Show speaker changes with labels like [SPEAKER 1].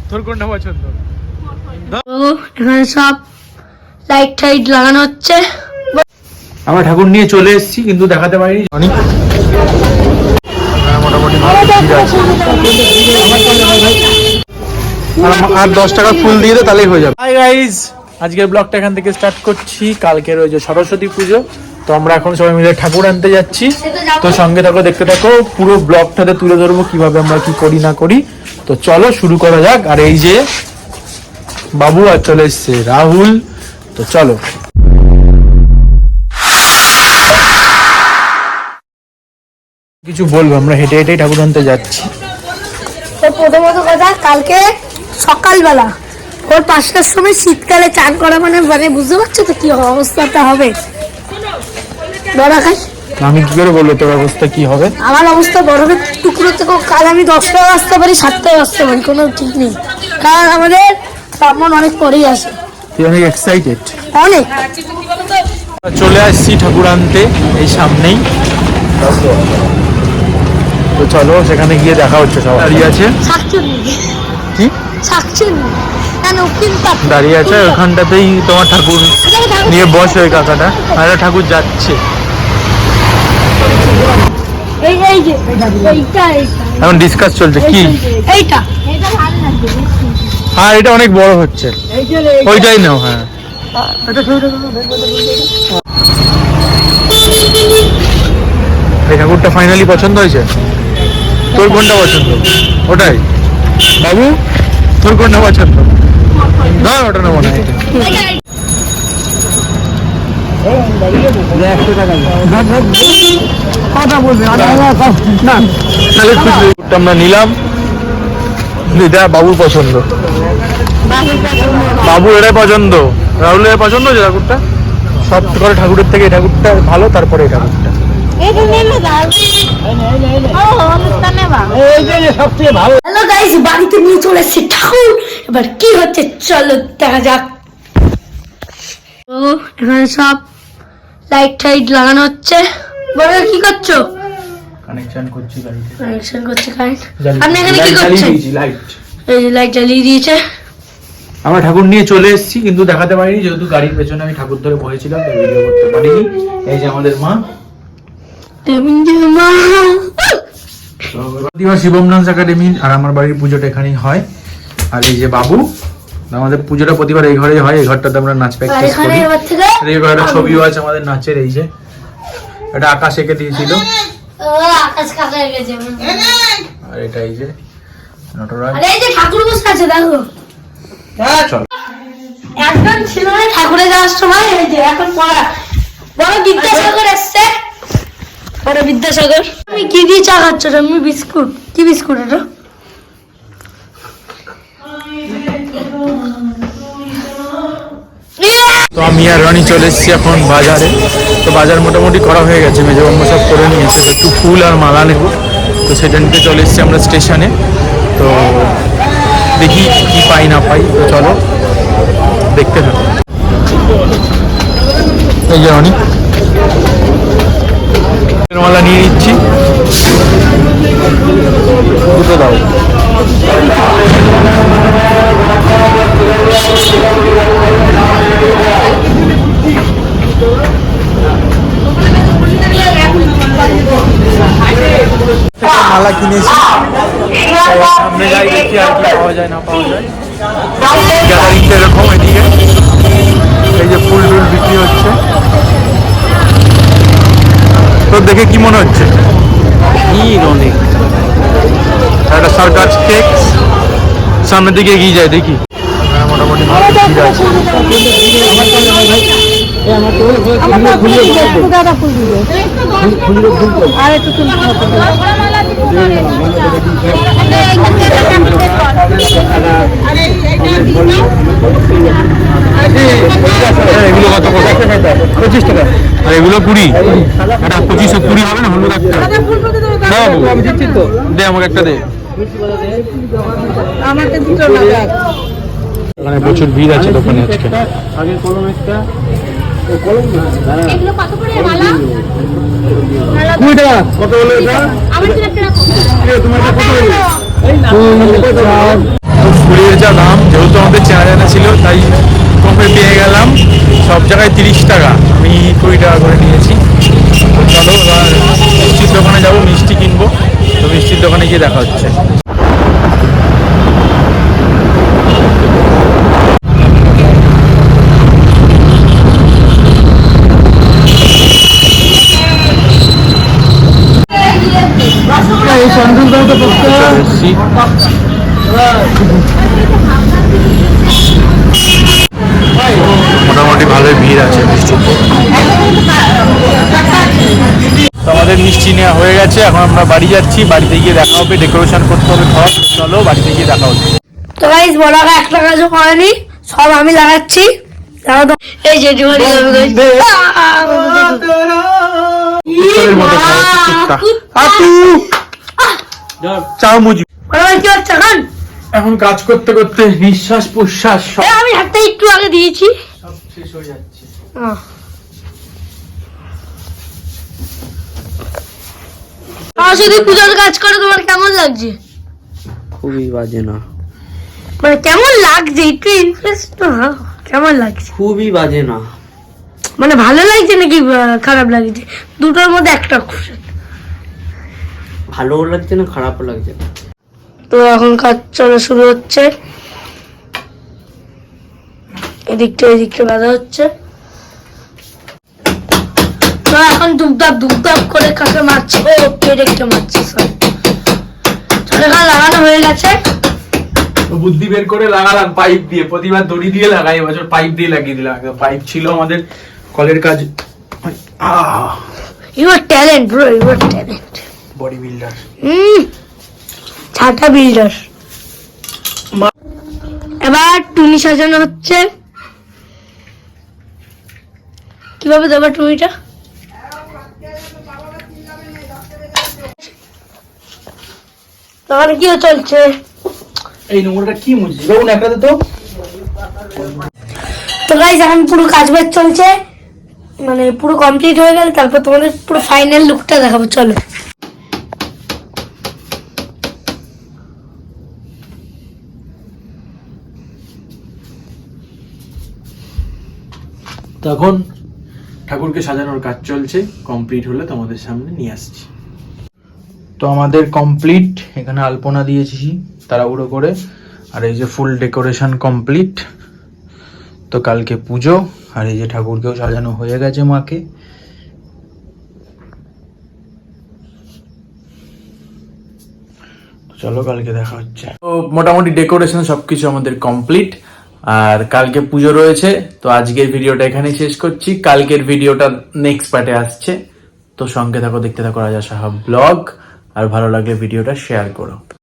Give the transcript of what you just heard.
[SPEAKER 1] তোর কোনটা পছন্দ?
[SPEAKER 2] এখানে সব লাইট টাইট লাগানো হচ্ছে।
[SPEAKER 1] আমরা ঠাকুর নিয়ে চলে এসেছি কিন্তু দেখাতে পারিনি। মোটামুটি আর 10 টাকা ফুল দিয়ে দে তাহলেই হয়ে যাবে। হাই গাইস, আজকের ব্লগটা এখান থেকে স্টার্ট করছি। কালকে রয়েছে সরস্বতী পুজো, তো আমরা এখন সবাই মিলে ঠাকুর আনতে যাচ্ছি। তো সঙ্গে থাকো, দেখতে থাকো, পুরো ব্লগটাতে তুলে ধরবো কিভাবে আমরা কি করি না করি। তো চলো শুরু করা যাক। আর এই যে বাবু আর চলে এসছে রাহুল, তো চলো। কিছু বলবো, আমরা হেঁটে হেঁটে ঠাকুর আনতে যাচ্ছি।
[SPEAKER 2] তো প্রথমত কথা, কালকে সকালবেলা ওর 5টার সময় শীতকালে চান করা মানে বুঝতে পারছো তো কি অবস্থাটা হবে। বড়া খাই
[SPEAKER 1] আমি কি করে বলবো তোর অবস্থা কি হবে?
[SPEAKER 2] আমার অবস্থা বরফের টুকরো থেকে কাল আমি 10টায় আসতে পারি, 7টায় আসতে পারি, কোনো ঠিক নেই। কারণ আমাদের তাপমান অনেক পরেই আসে।
[SPEAKER 1] তুই অনেক এক্সাইটেড?
[SPEAKER 2] অনেক।
[SPEAKER 1] চলে আসছি ঠাকুর আনতে, এই সামনেই। তো চলো সেখানে গিয়ে দেখা হচ্ছে। সব দাঁড়িয়ে আছে। কি দাঁড়িয়ে আছে ওখানটাতেই তোমার ঠাকুর নিয়ে বসে ওই কাকাটা, আর ঠাকুর যাচ্ছে। এখন ডিসকাস চলছে কি
[SPEAKER 2] এইটা।
[SPEAKER 1] হ্যাঁ, এটা অনেক বড় হচ্ছে, ওইটাই নাও। হ্যাঁ, এই ঠাকুরটা ফাইনালি পছন্দ হয়েছে। তোর কোনটা পছন্দ? ওটাই। বাবু তোর কোনটা পছন্দ? না, ওটা নেবো না। আমরা নিলাম, এটা বাবুর পছন্দ। বাবু এটাই পছন্দ, রাহুলের পছন্দ হয়েছে ঠাকুরটা। সব করে ঠাকুরের থেকে এই ঠাকুরটা ভালো, তারপরে এই ঠাকুরটা।
[SPEAKER 2] হ্যালো গাইস, বাড়িতে নিয়ে চলে এসেছি ঠাকুর। এবার কি হচ্ছে চলো দেখা যাক। তো এখানে সব লাইট টাইট লাগানো হচ্ছে। বড় কি করছো?
[SPEAKER 1] কানেকশন করছি গাড়িতে।
[SPEAKER 2] কানেকশন করছি কারেন্ট। আপনি এখানে কি করছেন?
[SPEAKER 1] লাইট।
[SPEAKER 2] এই যে লাইট জ্বালিয়ে দিয়েছে।
[SPEAKER 1] আমরা ঠাকুর নিয়ে চলে এসেছি কিন্তু দেখাতে পারিনি, যেহেতু গাড়ির পেছনে আমি ঠাকুর ধরে বসেছিলাম, তাই ভিডিও করতে পারিনি। এই যে আমাদের মা শিবম ডান্স একাডেমি, আর আমার বাড়ির পুজোটা এখানেই হয়। আর এই যে বাবু, আমাদের পুজোটা প্রতিবার এই ঘরেই হয়। এই ঘরটাতে আমরা নাচ প্র্যাকটিস করি। আর এই ঘরে ছবিও আছে আমাদের নাচের। এই যে এটা আকাশ এঁকে দিয়েছিল,
[SPEAKER 2] আকাশ কাকা গেছে।
[SPEAKER 1] আর এটা এই যে নটরাজ।
[SPEAKER 2] আরে এই যে ঠাকুর বসে আছে দেখো।
[SPEAKER 1] চল।
[SPEAKER 2] একদম ছিল না ঠাকুরে যাওয়ার সময়। এই যে এখন বড় বিদ্যাসাগর এসছে। বড় বিদ্যাসাগর। তুমি কি দিয়ে চা খাচ্ছ? আমি বিস্কুট। কি বিস্কুট এটা?
[SPEAKER 1] তো আমি আর রনি চলে এসেছি এখন বাজারে। তো বাজার মোটামুটি করা হয়ে গেছে, মেজো বাম্মা সব করে নিয়েছে। তো একটু ফুল আর মালা নেব, তো সেটা নিতে চলে এসেছি আমরা স্টেশনে। তো দেখি কি পাই না পাই, তো চলো দেখতে থাকো। এই যে রনি মালা নিয়ে নিচ্ছি, দুটো দাও। মালা কিনেছি, সামনে যাই দেখি আর কি পাওয়া যায় না পাওয়া যায়। গ্যাদারিংটা এরকম। এদিকে এই যে ফুল টুল বিক্রি হচ্ছে। তোর দেখে কি মনে হচ্ছে? অনেক একটা সরকার কেক সামনের দিকে এগিয়ে যায়, দেখি। মোটামুটি এগুলো কত? 25 টাকা। আর এগুলো 20। এটা 25 20 হবে না? হলুদ একটা দে, আমাকে একটা দে। এখানে প্রচুর ভিড় আছে দোকানে আজকে। কুড়ি টাকা কত হলো এটা? ফুলের যা দাম, যেহেতু আমাদের চেনা জানা ছিল তাই কমে পেয়ে গেলাম। সব জায়গায় 30 টাকা, আমি 20 টাকা করে নিয়েছি। তো চলো এবার মিষ্টির দোকানে যাবো, মিষ্টি কিনবো। তো মিষ্টির দোকানে গিয়ে দেখা হচ্ছে। মোটামুটি ভালোই ভিড় আছে মিষ্টিতে। তো আমাদের মিষ্টি নেওয়া হয়ে গেছে, এখন আমরা বাড়ি যাচ্ছি। বাড়িতে গিয়ে দেখা হবে, ডেকোরেশন করতে হবে ঘর। চলো বাড়িতে গিয়ে দেখা হচ্ছে।
[SPEAKER 2] তো গাইস বড় একটা কাজও করেনি, সব আমি লাগাচ্ছি। এই যে
[SPEAKER 1] চাও মুজি।
[SPEAKER 2] কি হচ্ছে
[SPEAKER 1] এখন কাজ করতে করতে নিঃশ্বাস প্রশ্বাস
[SPEAKER 2] আমি হাতটা একটু আগে দিয়েছি,
[SPEAKER 1] সব শেষ হয়ে যাচ্ছে।
[SPEAKER 2] সরস্বতী পূজার কাজ করে তোমার কেমন লাগছে?
[SPEAKER 3] খুবই বাজে না,
[SPEAKER 2] মানে কেমন লাগছে একটু ইন্টারেস্ট তো কেমন লাগছে?
[SPEAKER 3] খুবই বাজে না।
[SPEAKER 2] মানে ভালো লাগছে নাকি খারাপ লাগছে? দুটোর মধ্যে একটা খুশি।
[SPEAKER 3] ভালোও লাগছে না, খারাপও লাগছে না।
[SPEAKER 2] তো এখন কাজ চলা শুরু হচ্ছে, এদিকটা বাঁধা হচ্ছে। তো এখন দুপদাপ করে কাকে মারছে, ও পেরেকটা মারছে। লাগানো হয়ে গেছে,
[SPEAKER 1] বুদ্ধি বের করে লাগালাম পাইপ দিয়ে। প্রতিবার দড়ি দিয়ে লাগাই, এবছর পাইপ দিয়ে লাগিয়ে দিলাম। পাইপ ছিল আমাদের কলের কাজ।
[SPEAKER 2] You are talent bro, you are talent.
[SPEAKER 1] Body builder,
[SPEAKER 2] ছাটা বিল্ডার। এবার টুনি সাজানো হচ্ছে। কিভাবে দেবো টুনিটা? তাহলে কি চলছে?
[SPEAKER 1] এই নোংরাটা কি মুছিস বাবু, একটা তো।
[SPEAKER 2] তো গাইস এখন পুরো কাজ বাজ চলছে, মানে পুরো কমপ্লিট হয়ে গেল, তারপর তোমাদের পুরো ফাইনাল লুকটা দেখাবো। চলো।
[SPEAKER 1] তখন ঠাকুরকে সাজানোর কাজ চলছে, কমপ্লিট হলে তোমাদের সামনে নিয়ে আসছি। তো আমাদের কমপ্লিট, এখানে আলপনা দিয়েছি তাড়াহুড়ো করে, আর এই যে ফুল ডেকোরেশন কমপ্লিট। তো কালকে পুজো, আর এই যে ঠাকুরকেও সাজানো হয়ে গেছে মাকে। চলো কালকে দেখা হচ্ছে। তো মোটামুটি ডেকোরেশন সবকিছু আমাদের কমপ্লিট, আর কালকে পুজো রয়েছে। তো আজকের ভিডিওটা এখানেই শেষ করছি, কালকের ভিডিওটা নেক্সট পার্টে আসছে। তো সঙ্গে থাকো, দেখতে থাকো রাজা সাহা ব্লগ। আর ভালো লাগলে ভিডিওটা শেয়ার করো।